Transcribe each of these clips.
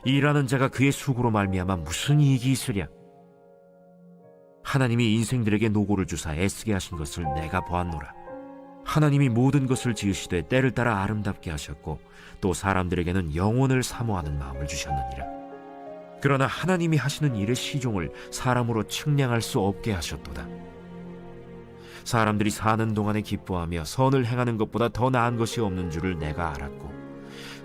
일하는 자가 그의 수고로 말미암아 무슨 이익이 있으랴. 하나님이 인생들에게 노고를 주사 애쓰게 하신 것을 내가 보았노라. 하나님이 모든 것을 지으시되 때를 따라 아름답게 하셨고 또 사람들에게는 영혼을 사모하는 마음을 주셨느니라. 그러나 하나님이 하시는 일의 시종을 사람으로 측량할 수 없게 하셨도다. 사람들이 사는 동안에 기뻐하며 선을 행하는 것보다 더 나은 것이 없는 줄을 내가 알았고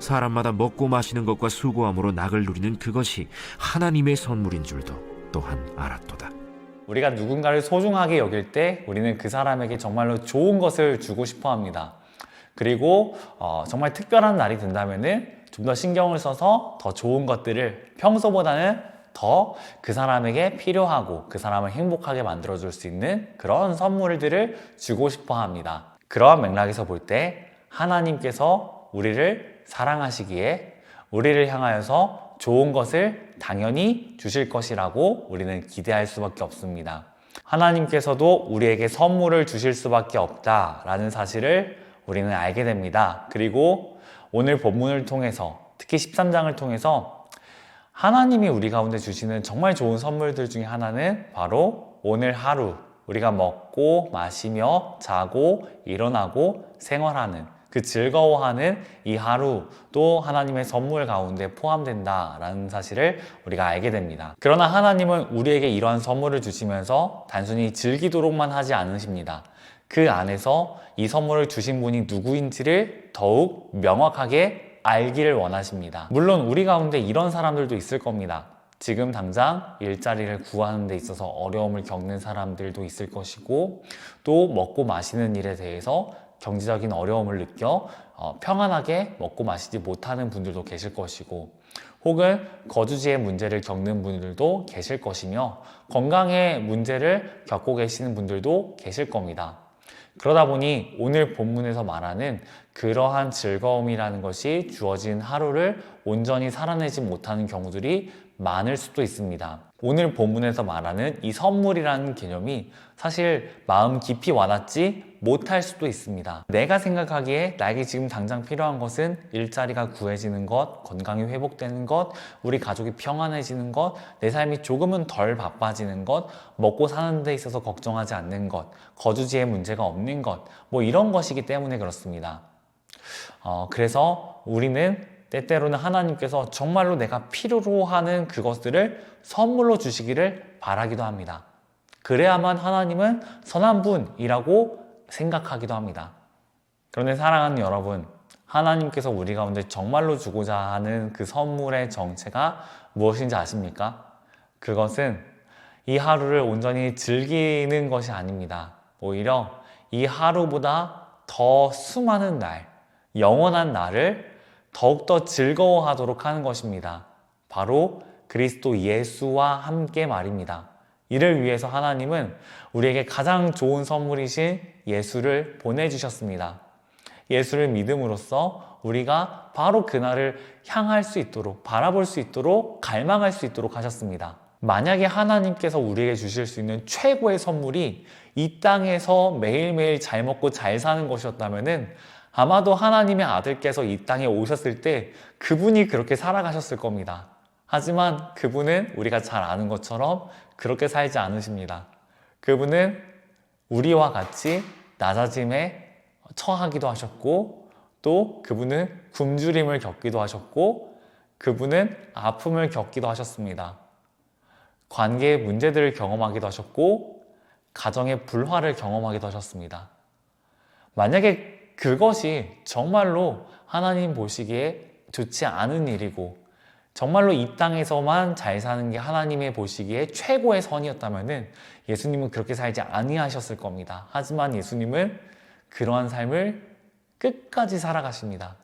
사람마다 먹고 마시는 것과 수고함으로 낙을 누리는 그것이 하나님의 선물인 줄도 또한 알았도다. 우리가 누군가를 소중하게 여길 때 우리는 그 사람에게 정말로 좋은 것을 주고 싶어 합니다. 그리고 정말 특별한 날이 된다면 좀 더 신경을 써서 더 좋은 것들을 평소보다는 더 그 사람에게 필요하고 그 사람을 행복하게 만들어줄 수 있는 그런 선물들을 주고 싶어 합니다. 그러한 맥락에서 볼 때 하나님께서 우리를 사랑하시기에 우리를 향하여서 좋은 것을 당연히 주실 것이라고 우리는 기대할 수밖에 없습니다. 하나님께서도 우리에게 선물을 주실 수밖에 없다라는 사실을 우리는 알게 됩니다. 그리고 오늘 본문을 통해서 특히 13장을 통해서 하나님이 우리 가운데 주시는 정말 좋은 선물들 중에 하나는 바로 오늘 하루 우리가 먹고 마시며 자고 일어나고 생활하는 그 즐거워하는 이 하루도 하나님의 선물 가운데 포함된다라는 사실을 우리가 알게 됩니다. 그러나 하나님은 우리에게 이러한 선물을 주시면서 단순히 즐기도록만 하지 않으십니다. 그 안에서 이 선물을 주신 분이 누구인지를 더욱 명확하게 알기를 원하십니다. 물론 우리 가운데 이런 사람들도 있을 겁니다. 지금 당장 일자리를 구하는 데 있어서 어려움을 겪는 사람들도 있을 것이고 또 먹고 마시는 일에 대해서 경제적인 어려움을 느껴 평안하게 먹고 마시지 못하는 분들도 계실 것이고 혹은 거주지의 문제를 겪는 분들도 계실 것이며 건강의 문제를 겪고 계시는 분들도 계실 겁니다. 그러다 보니 오늘 본문에서 말하는 그러한 즐거움이라는 것이 주어진 하루를 온전히 살아내지 못하는 경우들이 많을 수도 있습니다. 오늘 본문에서 말하는 이 선물이라는 개념이 사실 마음 깊이 와닿지 못할 수도 있습니다. 내가 생각하기에 나에게 지금 당장 필요한 것은 일자리가 구해지는 것, 건강이 회복되는 것, 우리 가족이 평안해지는 것, 내 삶이 조금은 덜 바빠지는 것, 먹고 사는 데 있어서 걱정하지 않는 것, 거주지에 문제가 없는 것, 이런 것이기 때문에 그렇습니다. 그래서 우리는 때때로는 하나님께서 정말로 내가 필요로 하는 그것들을 선물로 주시기를 바라기도 합니다. 그래야만 하나님은 선한 분이라고 생각하기도 합니다. 그런데 사랑하는 여러분, 하나님께서 우리 가운데 정말로 주고자 하는 그 선물의 정체가 무엇인지 아십니까? 그것은 이 하루를 온전히 즐기는 것이 아닙니다. 오히려 이 하루보다 더 수많은 날, 영원한 날을 더욱더 즐거워하도록 하는 것입니다. 바로 그리스도 예수와 함께 말입니다. 이를 위해서 하나님은 우리에게 가장 좋은 선물이신 예수를 보내주셨습니다. 예수를 믿음으로써 우리가 바로 그날을 향할 수 있도록, 바라볼 수 있도록, 갈망할 수 있도록 하셨습니다. 만약에 하나님께서 우리에게 주실 수 있는 최고의 선물이 이 땅에서 매일매일 잘 먹고 잘 사는 것이었다면 아마도 하나님의 아들께서 이 땅에 오셨을 때 그분이 그렇게 살아가셨을 겁니다. 하지만 그분은 우리가 잘 아는 것처럼 그렇게 살지 않으십니다. 그분은 우리와 같이 낮아짐에 처하기도 하셨고 또 그분은 굶주림을 겪기도 하셨고 그분은 아픔을 겪기도 하셨습니다. 관계의 문제들을 경험하기도 하셨고 가정의 불화를 경험하기도 하셨습니다. 만약에 그것이 정말로 하나님 보시기에 좋지 않은 일이고 정말로 이 땅에서만 잘 사는 게 하나님의 보시기에 최고의 선이었다면 예수님은 그렇게 살지 아니하셨을 겁니다. 하지만 예수님은 그러한 삶을 끝까지 살아가십니다.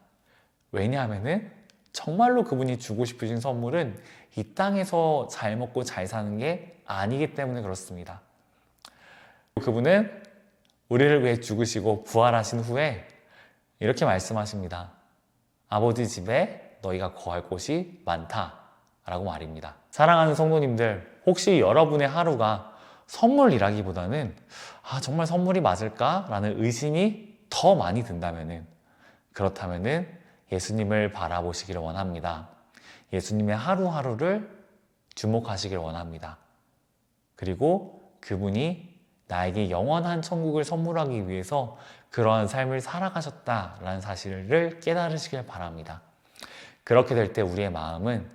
왜냐하면 정말로 그분이 주고 싶으신 선물은 이 땅에서 잘 먹고 잘 사는 게 아니기 때문에 그렇습니다. 그분은 우리를 위해 죽으시고 부활하신 후에 이렇게 말씀하십니다. 아버지 집에 너희가 거할 곳이 많다 라고 말입니다. 사랑하는 성도님들, 혹시 여러분의 하루가 선물이라기보다는 정말 선물이 맞을까? 라는 의심이 더 많이 든다면은, 그렇다면은 예수님을 바라보시기를 원합니다. 예수님의 하루하루를 주목하시길 원합니다. 그리고 그분이 나에게 영원한 천국을 선물하기 위해서 그러한 삶을 살아가셨다라는 사실을 깨달으시길 바랍니다. 그렇게 될 때 우리의 마음은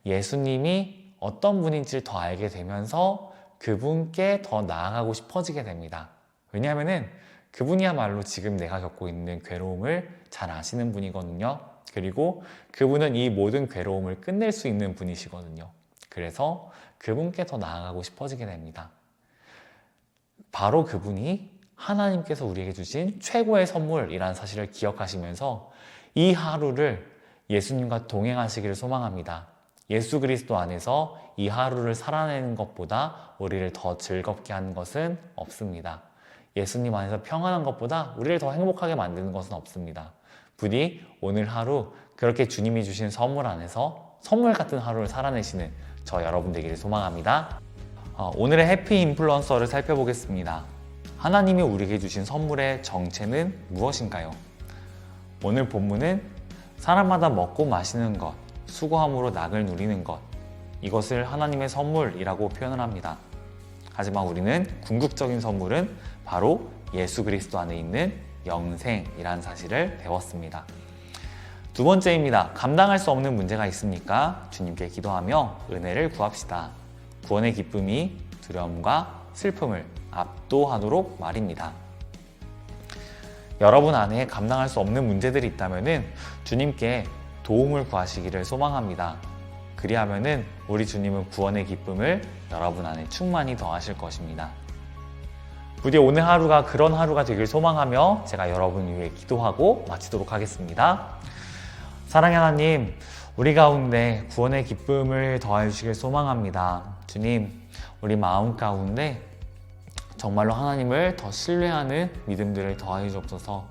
예수님이 어떤 분인지를 더 알게 되면서 그분께 더 나아가고 싶어지게 됩니다. 왜냐하면 그분이야말로 지금 내가 겪고 있는 괴로움을 잘 아시는 분이거든요. 그리고 그분은 이 모든 괴로움을 끝낼 수 있는 분이시거든요. 그래서 그분께 더 나아가고 싶어지게 됩니다. 바로 그분이 하나님께서 우리에게 주신 최고의 선물이라는 사실을 기억하시면서 이 하루를 예수님과 동행하시기를 소망합니다. 예수 그리스도 안에서 이 하루를 살아내는 것보다 우리를 더 즐겁게 하는 것은 없습니다. 예수님 안에서 평안한 것보다 우리를 더 행복하게 만드는 것은 없습니다. 부디 오늘 하루 그렇게 주님이 주신 선물 안에서 선물 같은 하루를 살아내시는 저 여러분 되기를 소망합니다. 오늘의 해피 인플루언서를 살펴보겠습니다. 하나님이 우리에게 주신 선물의 정체는 무엇인가요? 오늘 본문은 사람마다 먹고 마시는 것, 수고함으로 낙을 누리는 것, 이것을 하나님의 선물이라고 표현을 합니다. 하지만 우리는 궁극적인 선물은 바로 예수 그리스도 안에 있는 영생이라는 사실을 배웠습니다. 두 번째입니다. 감당할 수 없는 문제가 있습니까? 주님께 기도하며 은혜를 구합시다. 구원의 기쁨이 두려움과 슬픔을 압도하도록 말입니다. 여러분 안에 감당할 수 없는 문제들이 있다면 주님께 도움을 구하시기를 소망합니다. 그리하면 우리 주님은 구원의 기쁨을 여러분 안에 충만히 더하실 것입니다. 부디 오늘 하루가 그런 하루가 되길 소망하며 제가 여러분 위해 기도하고 마치도록 하겠습니다. 사랑의 하나님, 우리 가운데 구원의 기쁨을 더하여 주시길 소망합니다. 주님, 우리 마음 가운데 정말로 하나님을 더 신뢰하는 믿음들을 더하여 주옵소서.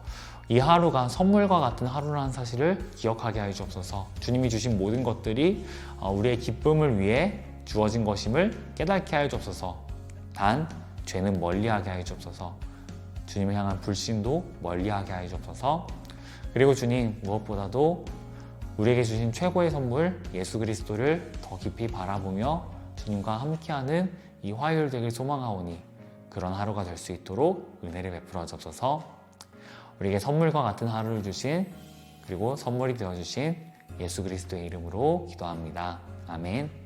이 하루가 선물과 같은 하루라는 사실을 기억하게 하여 주옵소서. 주님이 주신 모든 것들이 우리의 기쁨을 위해 주어진 것임을 깨닫게 하여 주옵소서. 단 죄는 멀리하게 하여 주옵소서. 주님을 향한 불신도 멀리하게 하여 주옵소서. 그리고 주님, 무엇보다도 우리에게 주신 최고의 선물 예수 그리스도를 더 깊이 바라보며 주님과 함께하는 이 화요일 되길 소망하오니 그런 하루가 될 수 있도록 은혜를 베풀어 주옵소서. 우리에게 선물과 같은 하루를 주신, 그리고 선물이 되어주신 예수 그리스도의 이름으로 기도합니다. 아멘.